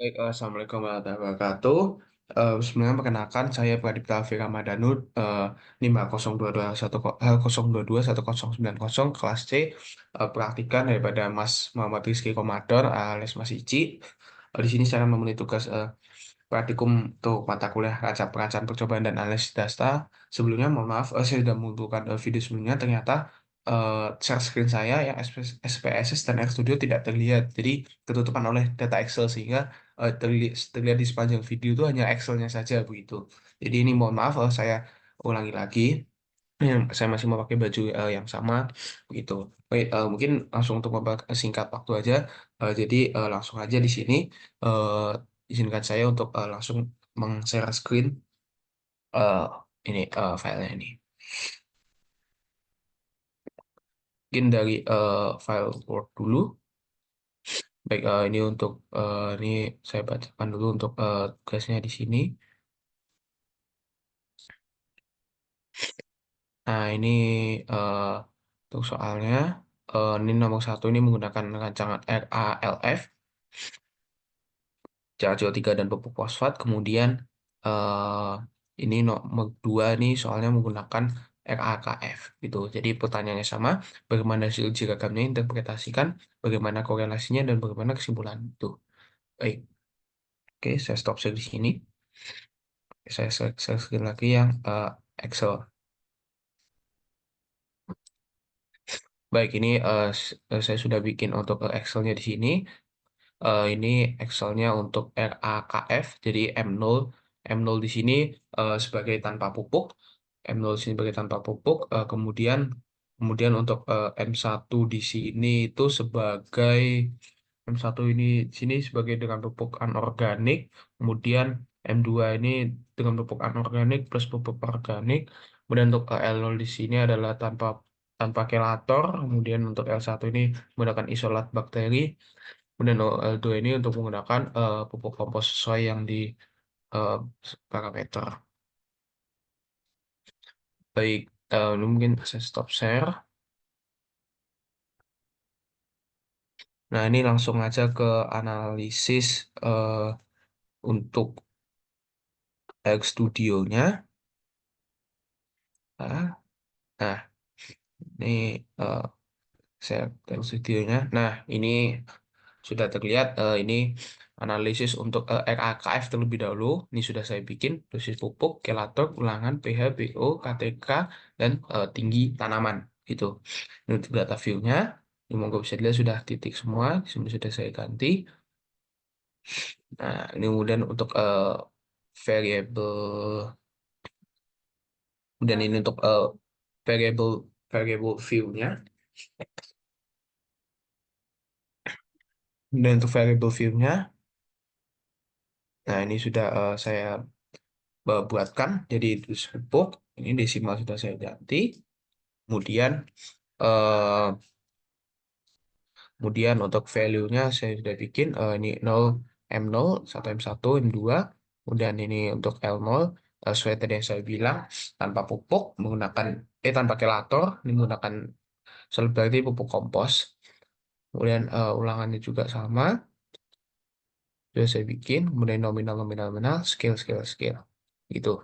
Baik, Assalamualaikum warahmatullahi wabarakatuh. Sebelumnya perkenalkan, saya Pradipta Alfi Ramadhanu, 50221090 kelas C, praktikan daripada Mas Muhammad Rizky Komador alias Mas Ici. Di sini saya akan memenuhi tugas praktikum untuk mata kuliah perancangan percobaan dan analisis data. Sebelumnya, mohon maaf, saya sudah mengumpulkan video sebelumnya. Ternyata share screen saya yang SPSS dan RStudio tidak terlihat. Jadi ketutupan oleh data Excel sehingga terlihat di sepanjang video itu hanya Excel-nya saja begitu. Jadi ini mohon maaf, saya ulangi lagi. Saya masih memakai baju yang sama begitu. Baik, mungkin langsung untuk singkat waktu aja. Jadi langsung aja di sini izinkan saya untuk langsung meng-share screen eh, ini filenya ini. Mungkin dari file Word dulu. Baik, ini untuk ini saya bacakan dulu untuk tugasnya di sini. Nah, ini eh, untuk soalnya ini nomor satu ini menggunakan rancangan RALF, cara CO3 dan pupuk fosfat. Kemudian eh, ini nomor dua ini soalnya menggunakan RAKF gitu. Jadi pertanyaannya sama, bagaimana hasil uji gagamnya, interpretasikan, bagaimana korelasinya dan bagaimana kesimpulan itu. Baik, oke, saya stop saya di sini. Saya sekali lagi yang Excel. Baik, ini saya sudah bikin untuk Excelnya di sini. Ini Excelnya untuk RAKF, jadi M0 di sini sebagai tanpa pupuk, M0 di sini sebagai tanpa pupuk, kemudian untuk M1 di sini itu sebagai M1 ini di sini sebagai dengan pupuk anorganik, kemudian M2 ini dengan pupuk anorganik plus pupuk organik, kemudian untuk L0 di sini adalah tanpa kelator, kemudian untuk L1 ini menggunakan isolat bakteri. Kemudian L2 ini untuk menggunakan pupuk kompos sesuai yang di eh, parameter. Baik, ini mungkin saya stop share. Nah, ini langsung aja ke analisis untuk studionya. Nah, nah, ini eh, saya taruh studionya. Nah, ini sudah terlihat ini analisis untuk RAKF terlebih dahulu. Ini sudah saya bikin dosis pupuk, kelator, ulangan, pH, BO, KTK, dan tinggi tanaman gitu. Ini untuk data view-nya. Ini monggo bisa dilihat sudah titik semua. Di sini sudah saya ganti. Nah, ini kemudian untuk variable, kemudian ini untuk variable variable view-nya. Dan untuk variable view-nya, nah ini sudah saya buatkan jadi itu pupuk. Ini desimal sudah saya ganti. Kemudian eh, kemudian untuk value-nya saya sudah bikin ini 0 M0, 1 M1, M2. Kemudian ini untuk L0 sesuai tadi yang saya bilang tanpa pupuk menggunakan tanpa kelator ini menggunakan berarti pupuk kompos. Kemudian ulangannya juga sama sudah saya bikin. Kemudian nominal nominal nominal scale scale scale gitu.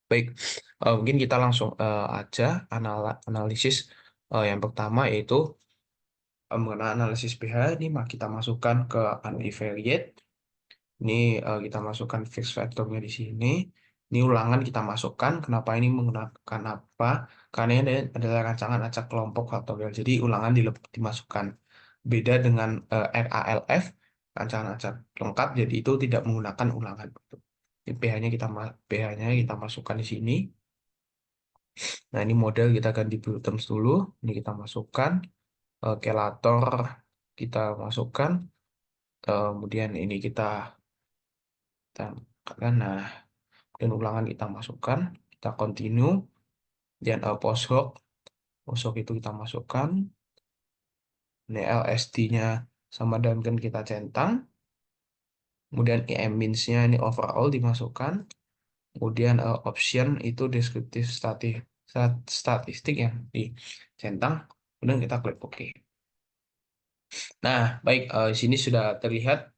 Baik, mungkin kita langsung aja analisis yang pertama yaitu mengenai analisis pH ini kita masukkan ke univariate. Ini kita masukkan fix factornya di sini. Ini ulangan kita masukkan. Kenapa ini menggunakan apa? Karena ini adalah rancangan acak kelompok faktorial. Jadi ulangan dimasukkan. Beda dengan RALF, rancangan acak lengkap. Jadi itu tidak menggunakan ulangan. Ini pH-nya kita masukkan di sini. Nah, ini model kita ganti Bluetooth dulu. Ini kita masukkan. Kelator kita masukkan. Kemudian ini kita nah, dan ulangan kita masukkan. Kita continue. Dan post hoc itu kita masukkan. Ini LSD-nya sama dengan kita centang. Kemudian IM-nya ini overall dimasukkan. Kemudian option itu deskriptif statistik yang dicentang. Kemudian kita klik OK. Nah, baik, di sini sudah terlihat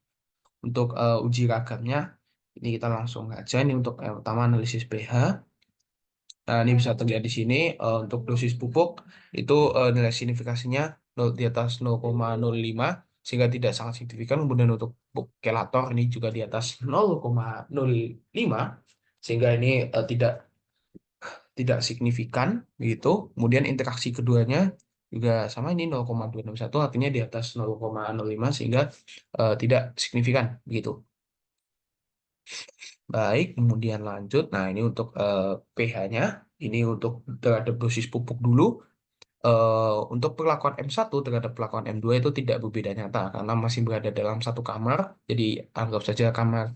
untuk uji ragamnya, ini kita langsung aja. Ini untuk yang pertama analisis pH. Nah, ini bisa terlihat di sini untuk dosis pupuk itu nilai signifikasinya di atas 0,05 sehingga tidak sangat signifikan. Kemudian untuk pupuk kelator ini juga di atas 0,05 sehingga ini tidak signifikan begitu. Kemudian interaksi keduanya juga sama, ini 0,261 artinya di atas 0,05 sehingga tidak signifikan begitu. Baik, kemudian lanjut. Nah, ini untuk pH-nya, ini untuk terhadap dosis pupuk dulu. Untuk perlakuan M1 terhadap perlakuan M2 itu tidak berbeda nyata karena masih berada dalam satu kamar. Jadi anggap saja kamar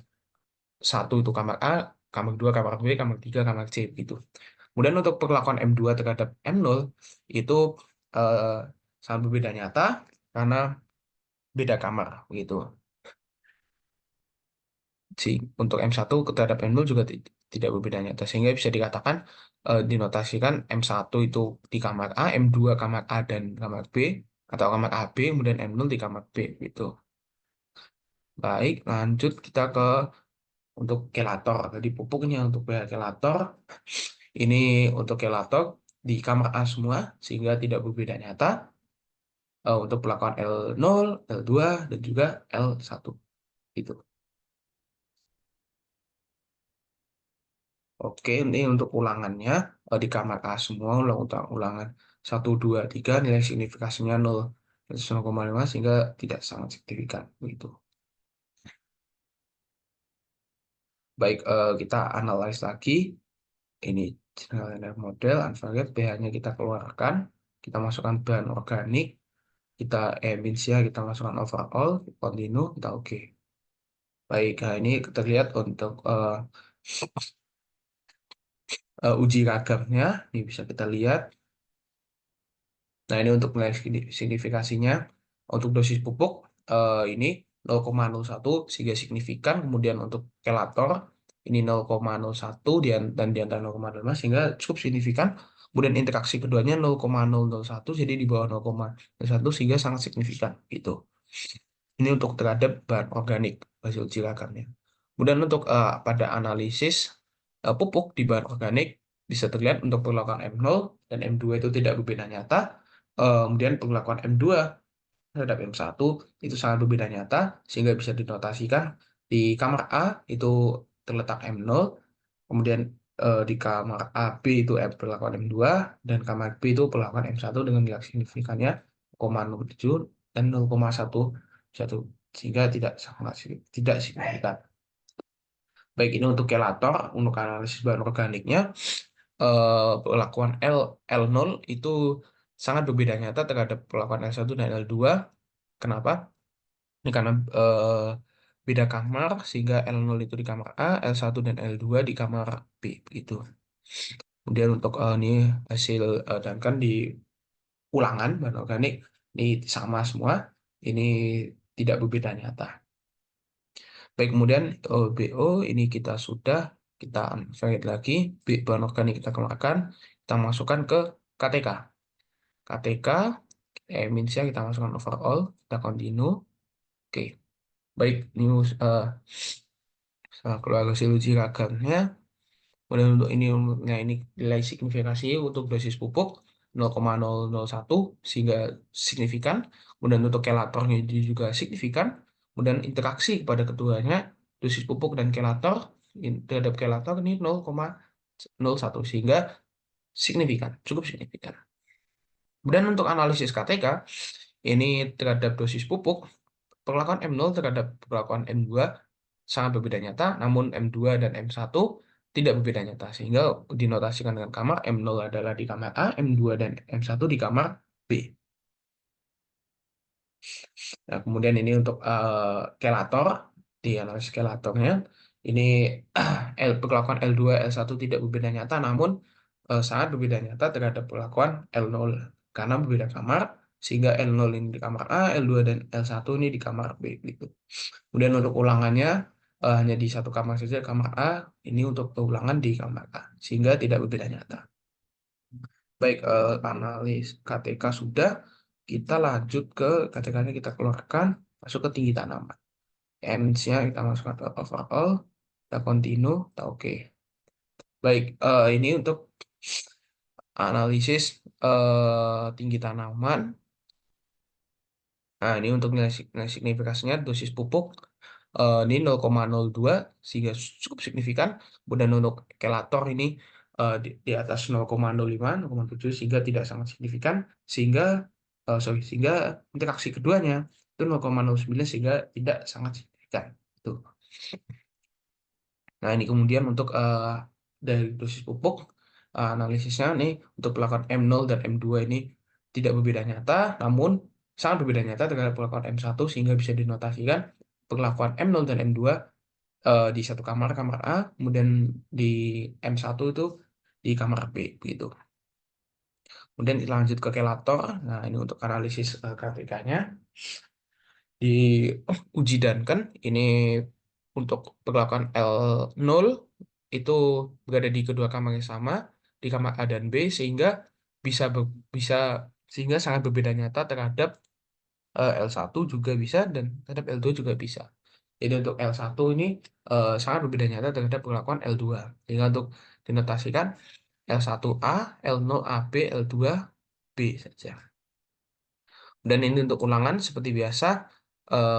satu itu kamar A, kamar 2 kamar B, kamar 3 kamar C gitu. Kemudian untuk perlakuan M2 terhadap M0 itu eh, sangat berbeda nyata karena beda kamar gitu. Untuk M1 terhadap M0 juga tidak berbeda nyata sehingga bisa dikatakan dinotasikan M1 itu di kamar A, M2 kamar A dan kamar B atau kamar AB, kemudian M0 di kamar B gitu. Baik, lanjut kita ke untuk kelator. Jadi pupuknya untuk pH kelator ini untuk kelator di kamar A semua sehingga tidak berbeda nyata untuk perlakuan L0, L2 dan juga L1 itu. Oke, ini untuk ulangannya di kamar A semua ulangan 1, 2, 3 nilai signifikasinya 0, 0,5 sehingga tidak sangat signifikan begitu. Baik, kita analis lagi. Ini general linear model, unvariate, pH-nya kita keluarkan, kita masukkan bahan organik, kita emisia, kita masukkan overall, continue, kita oke. Baik, nah ini terlihat untuk uji ragamnya, ini bisa kita lihat. Nah, ini untuk nilai signifikasinya. Untuk dosis pupuk ini 0,01 sehingga signifikan. Kemudian untuk kelator ini 0,01 dan di antara 0,05 sehingga cukup signifikan. Kemudian interaksi keduanya 0,001 jadi di bawah 0,01 sehingga sangat signifikan gitu. Ini untuk terhadap bahan organik hasil uji ragamnya. Kemudian untuk pada analisis pupuk di bahan organik bisa terlihat untuk perlakuan M0 dan M2 itu tidak berbeda nyata. Kemudian perlakuan M2 terhadap M1 itu sangat berbeda nyata sehingga bisa dinotasikan di kamar A itu terletak M0, kemudian di kamar AB itu perlakuan M2 dan kamar B itu perlakuan M1 dengan nilai signifikannya 0,07 dan 0,11 sehingga tidak signifikan. Baik, ini untuk kelator, untuk analisis bahan organiknya perlakuan L0 itu sangat berbeda nyata terhadap perlakuan L1 dan L2. Kenapa? Ini karena beda kamar sehingga L0 itu di kamar A, L1 dan L2 di kamar B begitu. Kemudian untuk ini hasil dan kan di ulangan bahan organik ini sama semua, ini tidak berbeda nyata. Baik, kemudian BO ini kita unvalid lagi, bahan organik kita keluarkan, kita masukkan ke KTK. KTK, minusnya kita masukkan overall, kita continue. Oke, baik, news keluar hasil uji ragamnya. Kemudian untuk ini nilai signifikasi untuk dosis pupuk 0,001 sehingga signifikan. Kemudian untuk kelatornya juga signifikan. Kemudian interaksi pada keduanya dosis pupuk dan kelator terhadap kelator ini 0,01 sehingga signifikan, cukup signifikan. Kemudian untuk analisis KTK ini terhadap dosis pupuk perlakuan M0 terhadap perlakuan M2 sangat berbeda nyata, namun M2 dan M1 tidak berbeda nyata, sehingga dinotasikan dengan kamar M0 adalah di kamar A, M2 dan M1 di kamar B. Nah, kemudian ini untuk kelator, di analisis kelatornya, ini perlakuan L2, L1 tidak berbeda nyata, namun sangat berbeda nyata terhadap perlakuan L0, karena berbeda kamar, sehingga L0 ini di kamar A, L2 dan L1 ini di kamar B. Gitu. Kemudian untuk ulangannya hanya di satu kamar saja, kamar A, ini untuk ulangan di kamar A, sehingga tidak berbeda nyata. Baik, analis KTK sudah, kita lanjut ke KTK-nya kita keluarkan, masuk ke tinggi tanaman. N-nya kita masukkan ke overall, kita continue, kita oke. Baik, ini untuk analisis tinggi tanaman. Nah, ini untuk nilai signifikasinya dosis pupuk ini 0,02 sehingga cukup signifikan. Kemudian untuk kelator ini di atas 0,05, 0,7 sehingga tidak sangat signifikan sehingga sehingga interaksi keduanya itu 0,09 sehingga tidak sangat signifikan. Itu. Nah, ini kemudian untuk dari dosis pupuk analisisnya nih untuk pelakuan M0 dan M2 ini tidak berbeda nyata, namun sangat berbeda nyata terhadap pelakuan M1 sehingga bisa dinotasikan perlakuan M0 dan M2 di satu kamar, kamar A, kemudian di M1 itu di kamar B, begitu. Kemudian kita lanjut ke kelator. Nah, ini untuk analisis KTK-nya diuji dan kan ini untuk perlakuan L0 itu berada di kedua kamar yang sama di kamar A dan B sehingga bisa sehingga sangat berbeda nyata terhadap L1 juga bisa dan terhadap L2 juga bisa. Jadi untuk L1 ini sangat berbeda nyata terhadap perlakuan L2. Sehingga untuk dinotasikan L1A, L0AB, L2B saja. Dan ini untuk ulangan seperti biasa,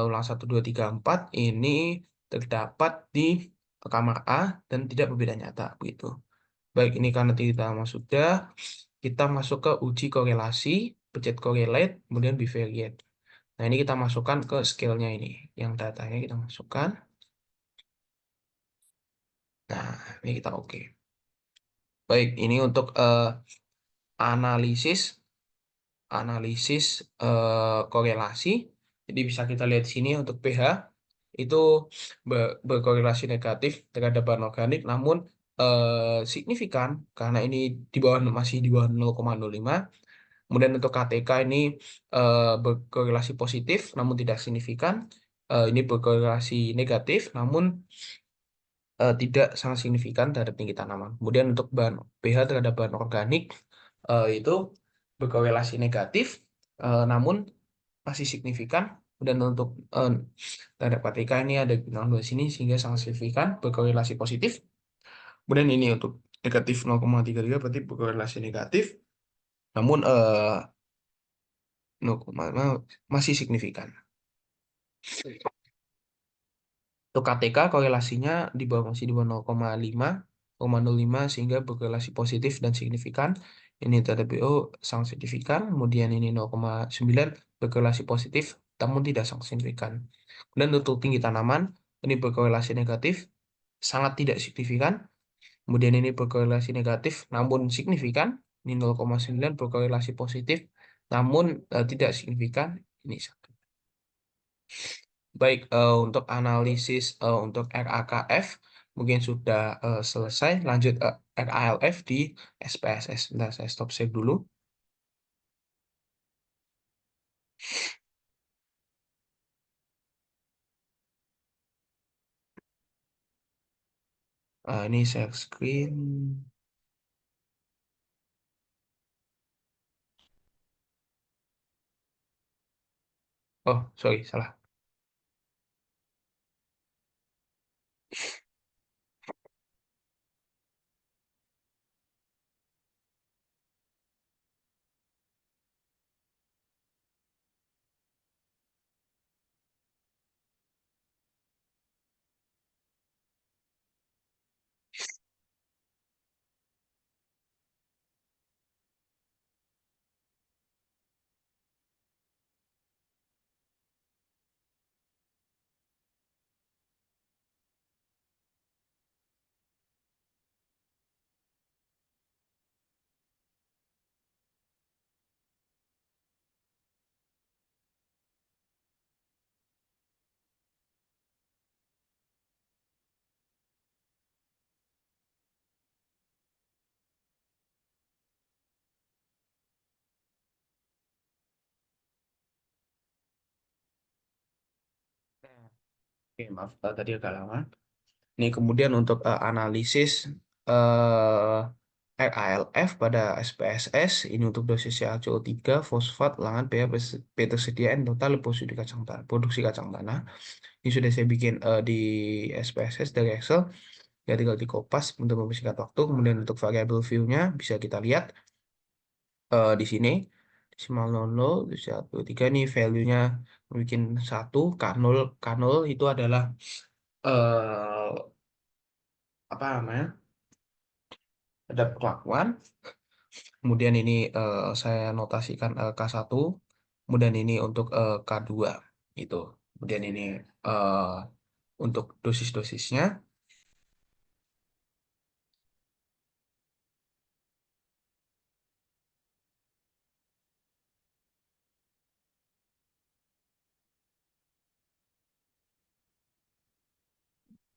ulang 1, 2, 3, 4 ini terdapat di kamar A dan tidak berbeda nyata. Begitu. Baik, ini karena kita sudah, kita masuk ke uji korelasi, pencet correlate, kemudian bivariate. Nah, ini kita masukkan ke scale-nya ini. Yang datanya kita masukkan. Nah, ini kita oke. Baik, ini untuk analisis analisis korelasi. Jadi bisa kita lihat di sini untuk pH itu berkorelasi negatif terhadap bahan organik, namun signifikan karena ini masih di bawah 0,05. Kemudian untuk KTK ini berkorelasi positif, namun tidak signifikan. Ini berkorelasi negatif, namun tidak sangat signifikan terhadap tinggi tanaman. Kemudian untuk bahan pH terhadap bahan organik itu berkorelasi negatif, namun masih signifikan. Dan untuk terhadap KTK ini ada bintang 2 sini sehingga sangat signifikan berkorelasi positif. Kemudian ini untuk negatif 0,33 berarti berkorelasi negatif, namun 0, masih signifikan. Untuk KTK korelasinya masih di bawah 0,5, 0,05 sehingga berkorelasi positif dan signifikan. Ini terhadap BO sangat signifikan. Kemudian ini 0,9 berkorelasi positif namun tidak sangat signifikan. Kemudian untuk tinggi tanaman ini berkorelasi negatif, sangat tidak signifikan. Kemudian ini berkorelasi negatif namun signifikan. Ini 0,9 berkorelasi positif namun tidak signifikan. Ini baik, untuk analisis untuk RAKF mungkin sudah selesai. Lanjut RALF di SPSS. Bentar, saya stop share dulu. Ini share screen. Oh, sorry, salah. Oke, maaf tadi agak lama. Ini kemudian untuk analisis RALF pada SPSS, ini untuk dosis CaCO3, fosfat, ulangan pH, P tersedia, N total produksi kacang tanah. Ini sudah saya bikin di SPSS dari Excel. Ya tinggal di kopas untuk mempersingkat waktu. Kemudian untuk variable view-nya bisa kita lihat di sini. Desimal 00, 1, 3 nih value-nya bikin 1, K0. K0 itu adalah eh apa namanya? Ada perlakuan. Kemudian ini saya notasikan K1. Kemudian ini untuk K2 itu. Kemudian ini eh, untuk dosis-dosisnya.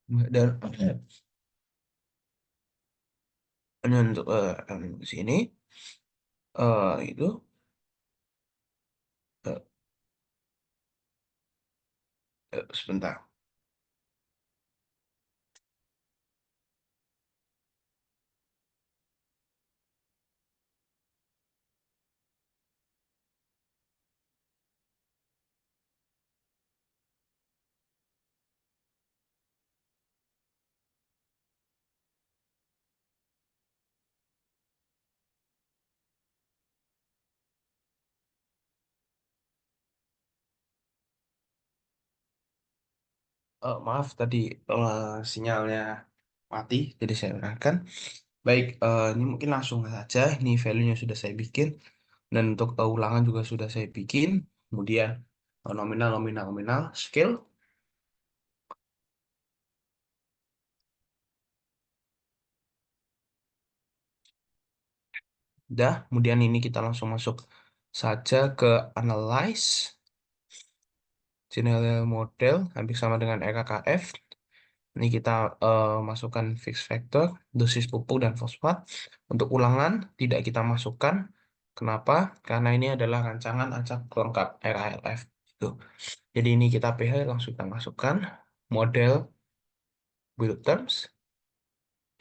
Dan ini untuk yang sini itu eh, sebentar. Maaf tadi sinyalnya mati, jadi saya ulangan. Baik, ini mungkin langsung saja. Ini value-nya sudah saya bikin, dan untuk ulangan juga sudah saya bikin. Kemudian nominal, nominal, nominal, scale. Udah, kemudian ini kita langsung masuk saja ke analyze general model, hampir sama dengan RKKF. Ini kita masukkan fix factor, dosis pupuk dan fosfat. Untuk ulangan tidak kita masukkan. Kenapa? Karena ini adalah rancangan acak lengkap RALF. Gitu. Jadi ini kita pH langsung kita masukkan. Model build terms.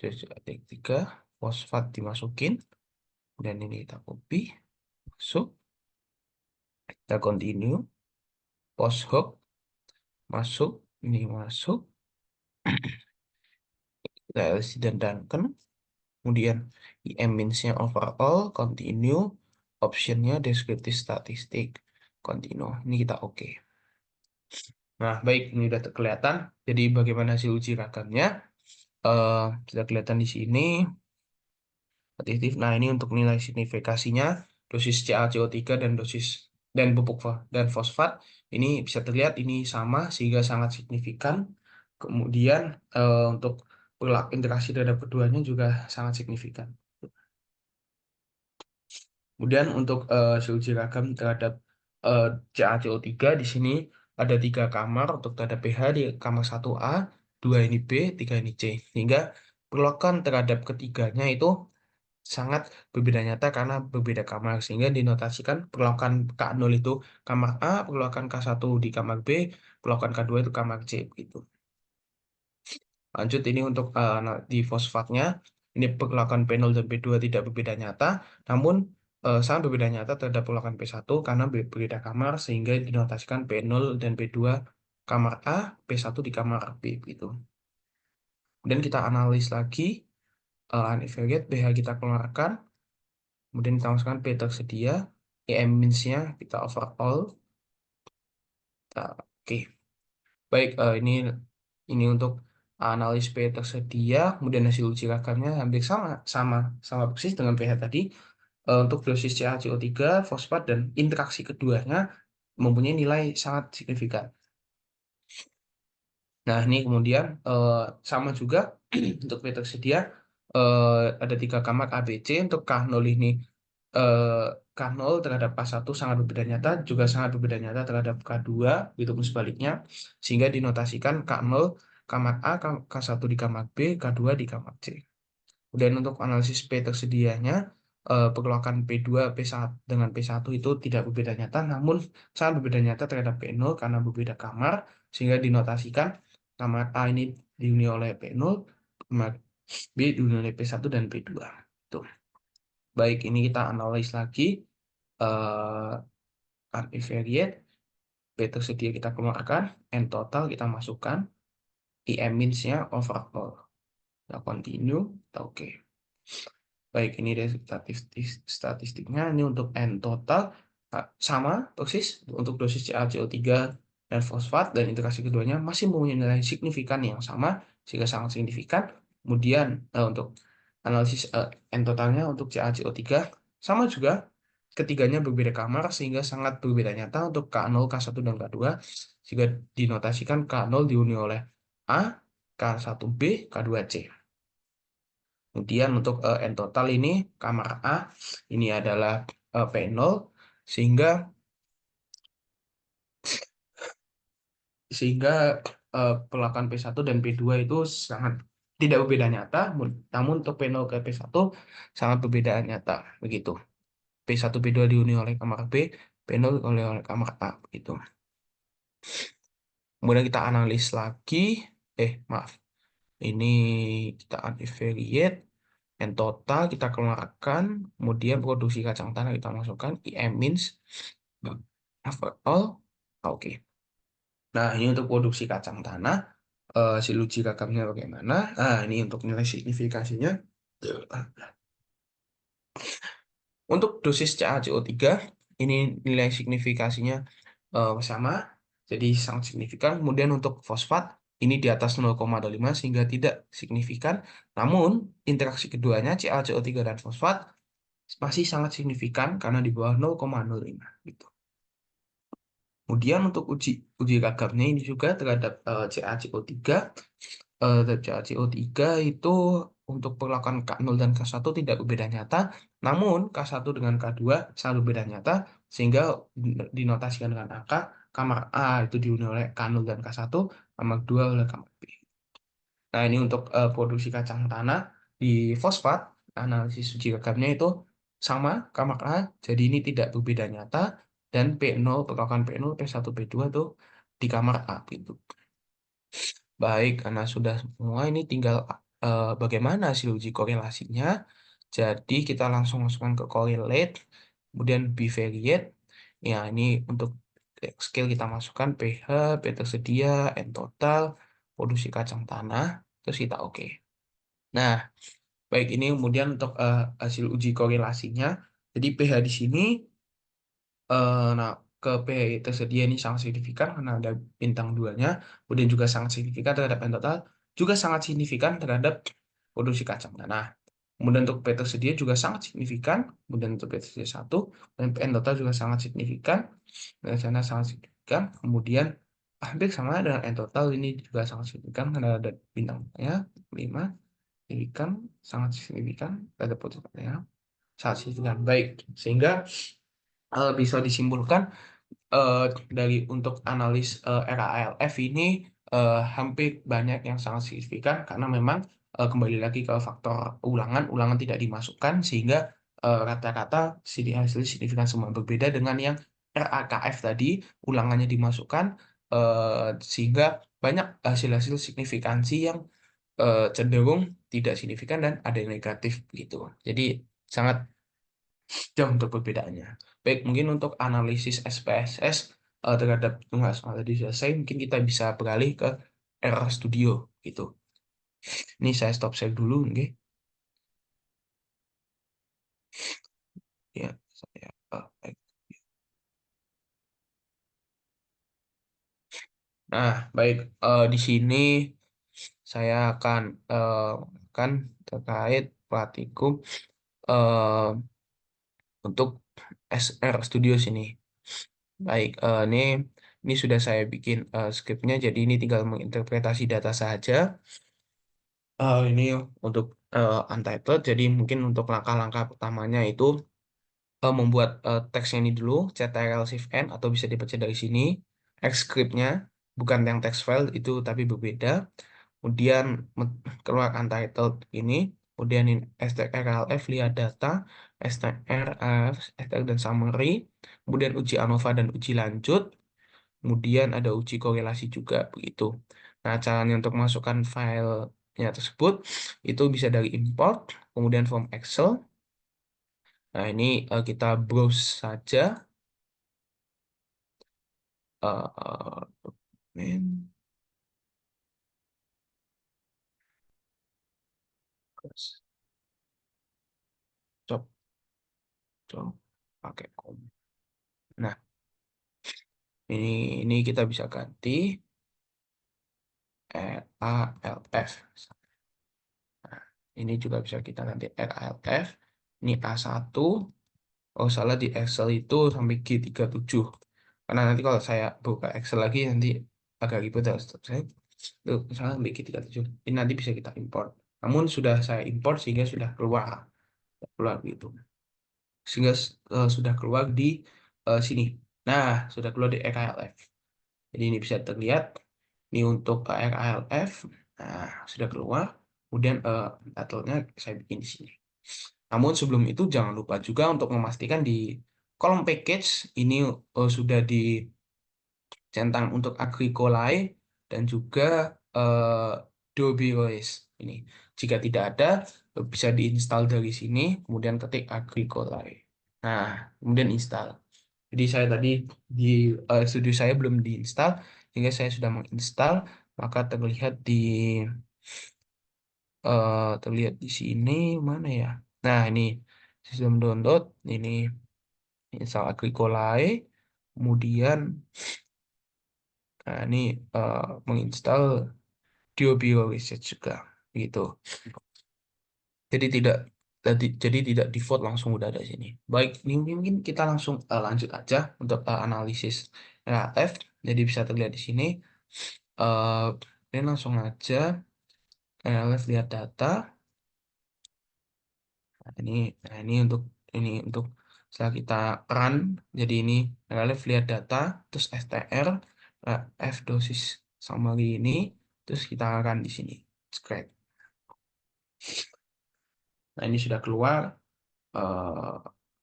Jadi 3, fosfat dimasukin. Dan ini kita copy. Masuk. Kita continue. Post hook. Masuk. Ini masuk. Kita LC dan Duncan. Kemudian IM means-nya overall, continue, optionnya deskriptif statistik, continue. Ini kita oke. Nah, baik, ini udah kelihatan. Jadi bagaimana hasil uji ragamnya? Eh Sudah kelihatan di sini. Additif. Nah, ini untuk nilai signifikasinya, dosis CaCO3 dan dosis dan pupuk dan fosfat ini bisa terlihat ini sama sehingga sangat signifikan. Kemudian untuk interaksi terhadap keduanya juga sangat signifikan. Kemudian untuk uji ragam terhadap eh, CaCO3 di sini ada 3 kamar untuk terhadap pH di kamar 1A, 2 ini B, 3 ini C. Sehingga perlakuan terhadap ketiganya itu sangat berbeda nyata karena berbeda kamar. Sehingga dinotasikan perlakuan K0 itu kamar A, perlakuan K1 di kamar B, perlakuan K2 itu kamar C. Gitu. Lanjut ini untuk di fosfatnya, ini perlakuan P0 dan P2 tidak berbeda nyata, namun sangat berbeda nyata terhadap perlakuan P1 karena berbeda kamar sehingga dinotasikan P0 dan P2 kamar A, P1 di kamar B gitu. Kemudian kita analis lagi univariate pH kita keluarkan, kemudian kita masukkan P tersedia, EM means-nya kita overall. Oke. Baik, ini untuk analis pH tersedia, kemudian hasil uji ragamnya hampir sama, sama persis dengan pH tadi. Untuk dosis CaCO3, fosfat, dan interaksi keduanya mempunyai nilai sangat signifikan. Nah, ini kemudian sama juga untuk pH tersedia, ada 3 kamar ABC. Untuk K0 ini eh, K0 terhadap K1 sangat berbeda nyata, juga sangat berbeda nyata terhadap K2, begitu pun sebaliknya, sehingga dinotasikan K0 kamar A, K1 di kamar B, K2 di kamar C. Kemudian untuk analisis P tersedianya, pergolakan P2 P1 dengan P1 itu tidak berbeda nyata, namun sangat berbeda nyata terhadap P0 karena berbeda kamar, sehingga dinotasikan kamar A ini dihuni oleh P0, kamar B dihuni oleh P1 dan P2. Tuh. Baik, ini kita analis lagi. Uh, Univariate, P tersedia kita keluarkan, N total kita masukkan, IM means-nya overall. Kita continue, kita oke. Baik, ini dari statistiknya. Ini untuk N total sama persis untuk dosis CaCO3 dan fosfat, dan interaksi keduanya masih mempunyai nilai signifikan yang sama sehingga sangat signifikan. Kemudian untuk analisis N totalnya untuk CaCO3 sama juga, ketiganya berbeda kamar sehingga sangat berbeda nyata untuk K0, K1, dan K2, jika dinotasikan K0 dihuni oleh A, K1B, K2C. Kemudian untuk N total ini kamar A ini adalah P0, sehingga perlakuan P1 dan P2 itu sangat tidak berbeda nyata, namun untuk P0 ke P1 sangat berbeda nyata begitu. P1 P2 dihuni oleh kamar B, P0 oleh kamar A begitu. Kemudian kita analis lagi, maaf, ini kita univariate, N total kita keluarkan, kemudian produksi kacang tanah kita masukkan, IM means overall, oke. Nah, ini untuk produksi kacang tanah, hasil uji gagamnya bagaimana? Nah, ini untuk nilai signifikasinya. Untuk dosis CaCO3, ini nilai signifikasinya sama, jadi sangat signifikan. Kemudian untuk fosfat, ini di atas 0,5 sehingga tidak signifikan. Namun, interaksi keduanya, CaCO3 dan fosfat, masih sangat signifikan karena di bawah 0,05 gitu. Kemudian untuk uji gagamnya ini juga terhadap CaCO3. CaCO3 itu untuk perlakuan K0 dan K1 tidak berbeda nyata, namun K1 dengan K2 selalu beda nyata, sehingga dinotasikan dengan angka kamar A itu dihuni oleh K0 dan K1, kamar 2 oleh kamar B. Nah, ini untuk produksi kacang tanah di fosfat, analisis uji gagamnya itu sama kamar A, jadi ini tidak berbeda nyata, dan P0, perlakuan P0, P1, P2 itu di kamar A gitu. Baik, karena sudah semua, ini tinggal bagaimana hasil uji korelasinya. Jadi kita langsung masukkan ke correlate, kemudian bivariate. Ya, ini untuk scale kita masukkan pH, P tersedia, N total, produksi kacang tanah, terus kita oke. Nah, baik, ini kemudian untuk hasil uji korelasinya. Jadi pH di sini, nah, ke pH tersedia ini sangat signifikan karena ada bintang 2-nya, kemudian juga sangat signifikan terhadap N total, juga sangat signifikan terhadap produksi kacang tanah. Kemudian untuk P tersedia juga sangat signifikan, kemudian untuk P tersedia 1, dan N total juga sangat signifikan, dan sana sangat signifikan, kemudian hampir sama dengan N total, ini juga sangat signifikan karena ada bintangnya 5, signifikan, sangat signifikan, ada potensinya, sangat signifikan. Baik, sehingga bisa disimpulkan dari untuk analis RALF ini hampir banyak yang sangat signifikan karena memang kembali lagi ke faktor ulangan tidak dimasukkan, sehingga rata-rata hasil signifikan semua berbeda dengan yang RAKF tadi, ulangannya dimasukkan, sehingga banyak hasil-hasil signifikansi yang cenderung tidak signifikan dan ada yang negatif gitu. Jadi sangat jauh untuk perbedaannya. Baik, mungkin untuk analisis SPSS terhadap tugas tadi selesai, mungkin kita bisa beralih ke R Studio gitu. Ini saya stop share dulu, oke? Ya, saya baik. Nah, baik, di sini saya akan terkait praktikum eh, untuk SR Studio sini. Baik, ini sudah saya bikin skripnya, jadi ini tinggal menginterpretasi data saja. Ini untuk untitled, jadi mungkin untuk langkah-langkah pertamanya itu membuat teksnya ini dulu, ctrl shift n, atau bisa dibaca dari sini, scriptnya, bukan yang text file itu tapi berbeda. Kemudian keluar untitled ini, kemudian ini strlf lihat data, strf dan summary, kemudian uji ANOVA dan uji lanjut, kemudian ada uji korelasi juga begitu. Nah, caranya untuk masukkan file ya tersebut itu bisa dari import, kemudian from Excel. Nah, ini kita browse saja. Dokumen. Cop, cop, pakai kom. Nah, ini kita bisa ganti RALF. Nah, ini juga bisa kita ganti RALF. Ini A1. Oh, salah, di Excel itu sampai G37. Karena nanti kalau saya buka Excel lagi nanti agak ribet. Saya tuh misalnya sampai G37. Ini nanti bisa kita import. Namun sudah saya import sehingga sudah keluar gitu. Sehingga sudah keluar di sini. Nah, sudah keluar di RALF. Jadi ini bisa terlihat. Ini untuk RALF. Nah, sudah keluar. Kemudian title-nya saya bikin di sini. Namun sebelum itu jangan lupa juga untuk memastikan di kolom package ini sudah dicentang untuk Agricolae dan juga eh, Doberoes ini. Jika tidak ada, bisa diinstal dari sini, kemudian ketik Agricolae. Nah, kemudian install. Jadi saya tadi di studio saya belum diinstal, sehingga saya sudah menginstal, maka terlihat di sini mana ya? Nah, ini sistem download, ini install Agricolae, kemudian ini menginstal Diobio Research juga, gitu. Jadi tidak default langsung udah ada sini. Baik, ini mungkin kita langsung lanjut aja untuk analisis RAF. Jadi bisa terlihat di sini. eh ini langsung aja RLF lihat data. Nah, ini untuk setelah kita run, jadi ini RLF lihat data, terus str F dosis summary ini, terus kita run di sini. Scratch. Nah, ini sudah keluar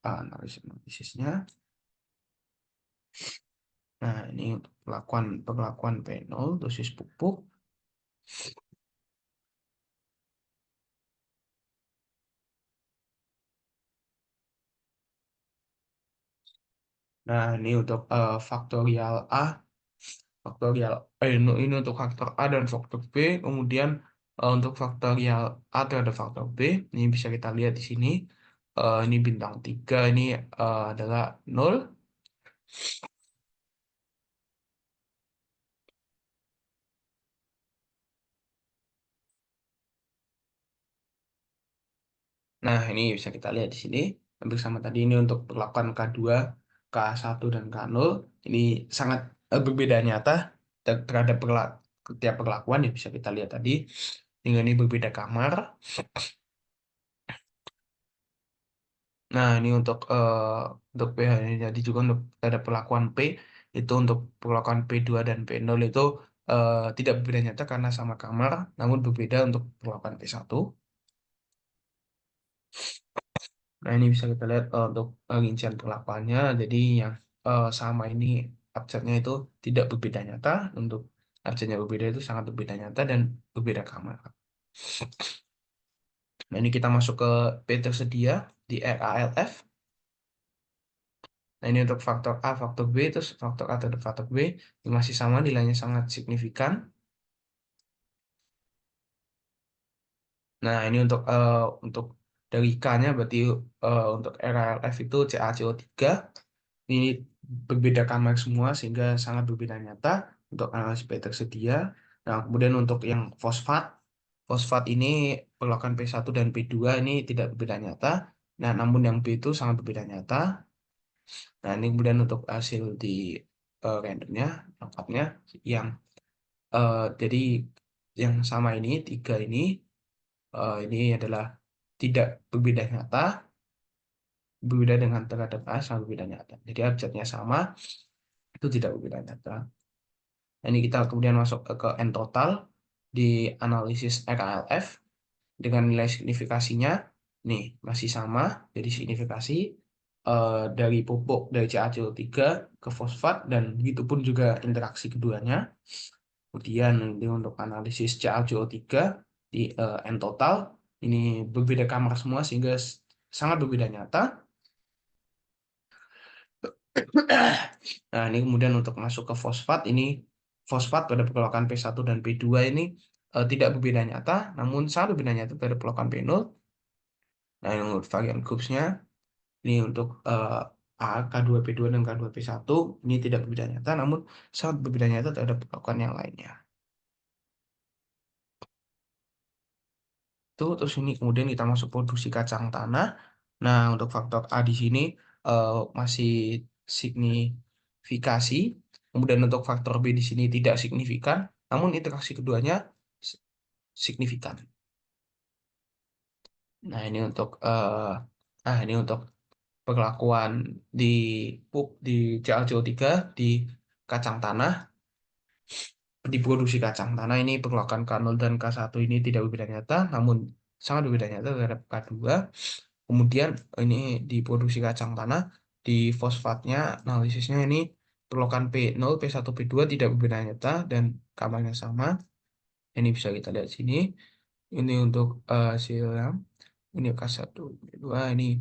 analisisnya. Nah, ini untuk perlakuan P0 dosis pupuk. Nah, ini untuk faktorial ini untuk faktor A dan faktor B. Kemudian untuk faktorial A terhadap faktor B, ini bisa kita lihat di sini. Ini bintang 3 ini adalah 0. Nah, ini bisa kita lihat di sini. Hampir sama tadi ini untuk perlakuan K2, K1, dan K0. Ini sangat berbeda nyata terhadap setiap perlakuan yang bisa kita lihat tadi. Dengan ini berbeda kamar. Nah, ini untuk pH ini. Jadi juga untuk ada perlakuan P, itu untuk perlakuan P2 dan P0 itu tidak berbeda nyata karena sama kamar, namun berbeda untuk perlakuan P1. Nah, ini bisa kita lihat untuk rincian perlakuannya. Jadi yang sama ini abjadnya itu tidak berbeda nyata. Untuk abjadnya berbeda itu sangat berbeda nyata dan berbeda kamar. Nah, ini kita masuk ke P tersedia di RALF. Nah, ini untuk faktor A, faktor B, terus faktor A terhadap faktor B. Ini masih sama, nilainya sangat signifikan. Nah, ini untuk dari K-nya berarti untuk RALF itu CaCO3. Ini berbeda kamar semua sehingga sangat berbeda nyata untuk analisis P tersedia. Nah, kemudian untuk yang fosfat, fosfat ini perlakuan P1 dan P2 ini tidak berbeda nyata. Nah, namun yang B itu sangat berbeda nyata. Nah, ini kemudian untuk hasil di rendernya, lengkapnya, yang jadi yang sama ini, tiga ini adalah tidak berbeda nyata, berbeda dengan terhadap A sangat berbeda nyata. Jadi abjadnya sama, itu tidak berbeda nyata. Nah, ini kita kemudian masuk ke N total di analisis RALF dengan nilai signifikasinya nih masih sama, jadi signifikasi dari pupuk dari CaCO3 ke fosfat dan begitu pun juga interaksi keduanya. Kemudian ini untuk analisis CaCO3 di N total ini berbeda kamar semua sehingga sangat berbeda nyata. Nah, ini kemudian untuk masuk ke fosfat, ini fosfat pada perlokan P1 dan P2 ini tidak berbeda nyata, namun sangat berbeda nyata pada perlokan P0. Nah, ini untuk varian groupsnya, ini untuk A, K2P2 dan K2P1, ini tidak berbeda nyata, namun sangat berbeda nyata terhadap perlokan yang lainnya. Terus ini kemudian kita masuk produksi kacang tanah. Nah, untuk faktor A di sini masih signifikasi. Kemudian untuk faktor B di sini tidak signifikan, namun interaksi keduanya signifikan. Nah, ini untuk perlakuan di PUP di CaCO3 di kacang tanah, di produksi kacang tanah ini perlakuan K0 dan K1 ini tidak berbeda nyata, namun sangat berbeda nyata terhadap K2. Kemudian ini di produksi kacang tanah, di fosfatnya, analisisnya ini perlokan P0, P1, P2 tidak berbeda nyata dan kamarnya sama. Ini bisa kita lihat sini. Ini untuk hasilnya. Ini K1, P2, ini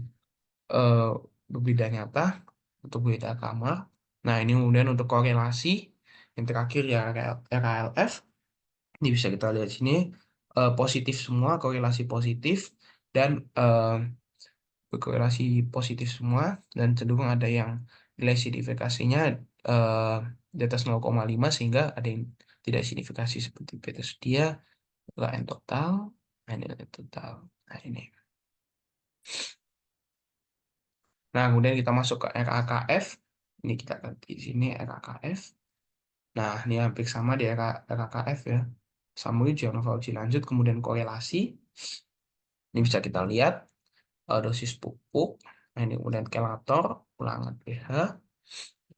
eh, berbeda nyata untuk beda kamar. Nah, ini kemudian untuk korelasi. Yang terakhir ya RALF. Ini bisa kita lihat sini. Positif semua, korelasi positif. Dan berkorelasi positif semua dan cenderung ada yang nilai signifikasinya eh, di atas 0,5 sehingga ada yang tidak signifikasi seperti beta sedia, N total, ini N total. Nah, ini. Nah, kemudian kita masuk ke RAKF. Ini kita ganti di sini RAKF. Nah, ini hampir sama di RAKF ya. Samui Giannovalci lanjut, kemudian korelasi. Ini bisa kita lihat dosis pupuk. Nah, ini kemudian kelator, ulangan pH.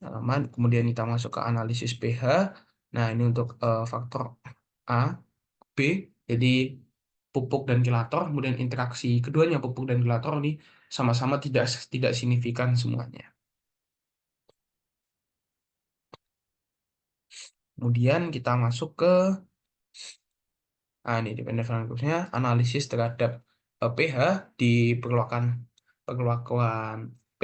Halaman. Kemudian kita masuk ke analisis pH. Nah, ini untuk faktor A, B, jadi pupuk dan kilator. Kemudian interaksi keduanya pupuk dan kilator ini sama-sama tidak tidak signifikan semuanya. Kemudian kita masuk ke ini dependent variablennya analisis terhadap pH di perlakuan P.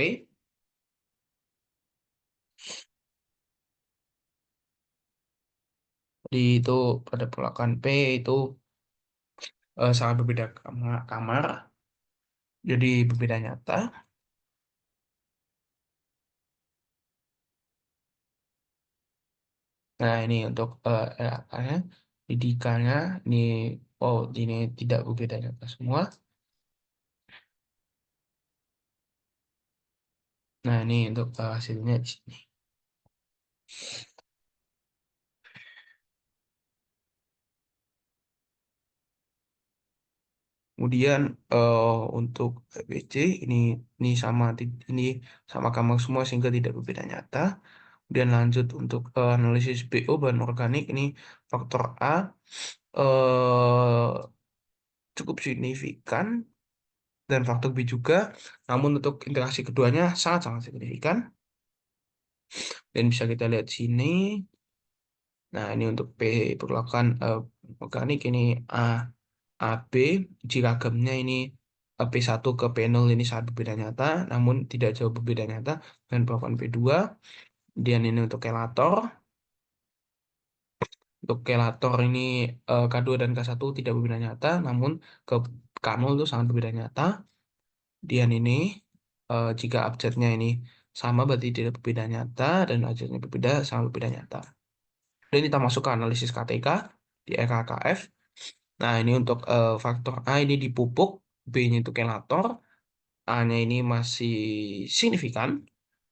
Jadi itu pada perlakuan P itu sangat berbeda kamar, jadi berbeda nyata. Nah, ini untuk nya didikannya, ini, oh, ini tidak berbeda nyata semua. Nah, ini untuk hasilnya di sini. Kemudian untuk ABC ini sama ini sama kamar semua sehingga tidak berbeda nyata. Kemudian lanjut untuk analisis BO bahan organik ini faktor A eh, cukup signifikan dan faktor B juga. Namun untuk interaksi keduanya sangat-sangat signifikan. Dan bisa kita lihat sini. Nah, ini untuk P perlakuan organik ini A AB, jiragamnya ini P1 ke P0 ini sangat berbeda nyata, namun tidak jauh berbeda nyata dengan perlakuan P2. Kemudian ini untuk kelator. Untuk kelator ini K2 dan K1 tidak berbeda nyata, namun ke K0 itu sangat berbeda nyata. Kemudian ini jika abjadnya ini sama berarti tidak berbeda nyata dan abjadnya berbeda sangat berbeda nyata. Dan kita masuk ke analisis KTK di RKKF. Nah, ini untuk faktor A ini dipupuk, B-nya itu kelator, A-nya ini masih signifikan,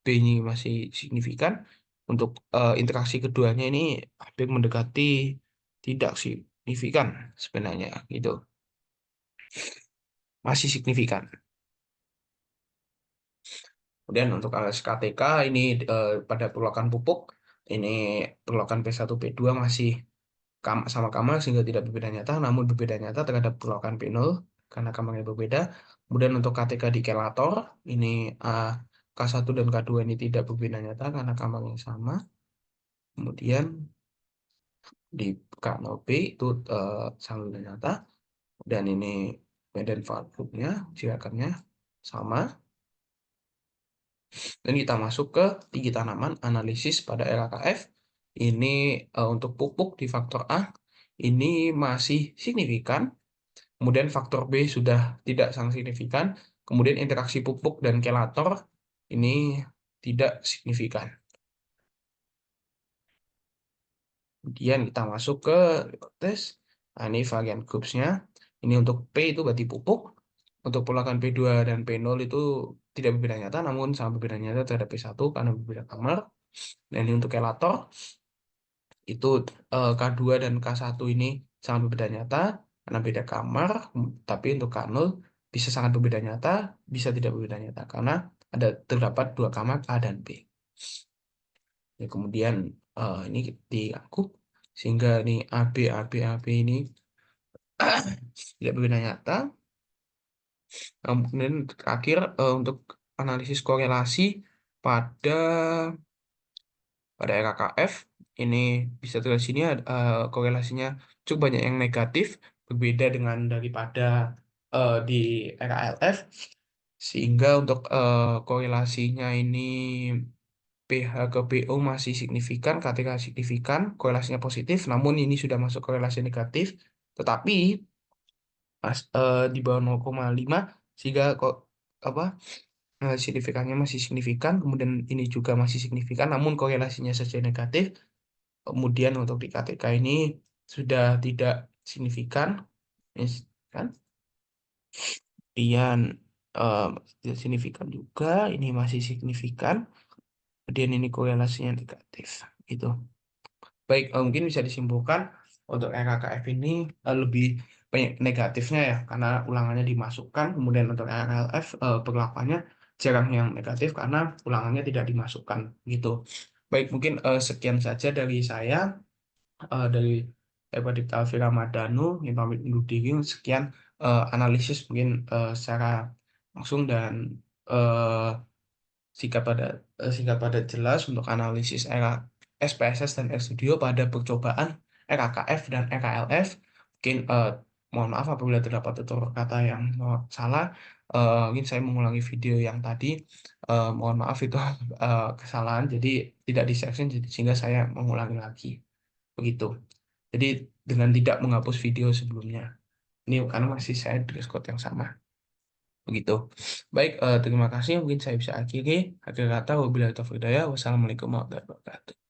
B-nya masih signifikan. Untuk interaksi keduanya ini hampir mendekati tidak signifikan sebenarnya gitu. Masih signifikan. Kemudian untuk analisis KTK ini pada perlokan pupuk ini perlokan P1 P2 masih sama kamar sehingga tidak berbeda nyata, namun berbeda nyata terhadap perlokan P0 karena kamarnya berbeda. Kemudian untuk KTK di kelator ini K1 dan K2 ini tidak berbeda nyata karena kamarnya sama. Kemudian di K0B itu sangat berbeda nyata. Dan ini medan Farburgnya, silakannya sama. Dan kita masuk ke tinggi tanaman analisis pada LKF. Ini untuk pupuk di faktor A, ini masih signifikan. Kemudian faktor B sudah tidak sangat signifikan. Kemudian interaksi pupuk dan kelator ini tidak signifikan. Kemudian kita masuk ke tes. Nah, ini varian groupsnya. Ini untuk P itu berarti pupuk. Untuk polakan P2 dan P0 itu tidak berbeda nyata, namun sangat berbeda nyata terhadap P1 karena berbeda kamar. Dan ini untuk kelator, itu K2 dan K1 ini sangat berbeda nyata karena beda kamar. Tapi untuk K0 bisa sangat berbeda nyata, bisa tidak berbeda nyata karena terdapat dua kamar A dan B. Ya, kemudian ini diangkut sehingga ini AB AB AB ini tidak berbeda nyata. Kemudian terakhir untuk analisis korelasi pada RKKF ini bisa terlihat sini korelasinya cukup banyak yang negatif, berbeda dengan daripada di RALF, sehingga untuk korelasinya ini pH ke PO masih signifikan, ketika signifikan korelasinya positif, namun ini sudah masuk korelasi negatif, tetapi di bawah 0,5 sehingga kok apa signifikannya masih signifikan, kemudian ini juga masih signifikan, namun korelasinya saja negatif. Kemudian untuk di KTK ini sudah tidak signifikan, kan? Kemudian tidak signifikan juga, ini masih signifikan. Kemudian ini korelasinya negatif, gitu. Baik, mungkin bisa disimpulkan untuk RKKF ini lebih banyak negatifnya ya, karena ulangannya dimasukkan. Kemudian untuk RLF perlakuannya jarang yang negatif karena ulangannya tidak dimasukkan, gitu. Baik, mungkin sekian saja dari saya, dari Dipta Alfi Ramadhanu, yang pamit undur diri. Sekian analisis mungkin secara langsung dan eh, singkat pada jelas untuk analisis era SPSS dan RStudio pada percobaan RKKF dan RKLF. Mungkin mohon maaf apabila terdapat tutur kata yang salah. Mungkin saya mengulangi video yang tadi. Mohon maaf itu kesalahan, jadi tidak di section, sehingga saya mengulangi lagi. Begitu. Jadi dengan tidak menghapus video sebelumnya. Ini karena masih saya dress code yang sama. Begitu. Baik, terima kasih. Mungkin saya bisa akhiri. Akhir kata, wabillahi taufiq hidayah. Wassalamualaikum warahmatullahi wabarakatuh.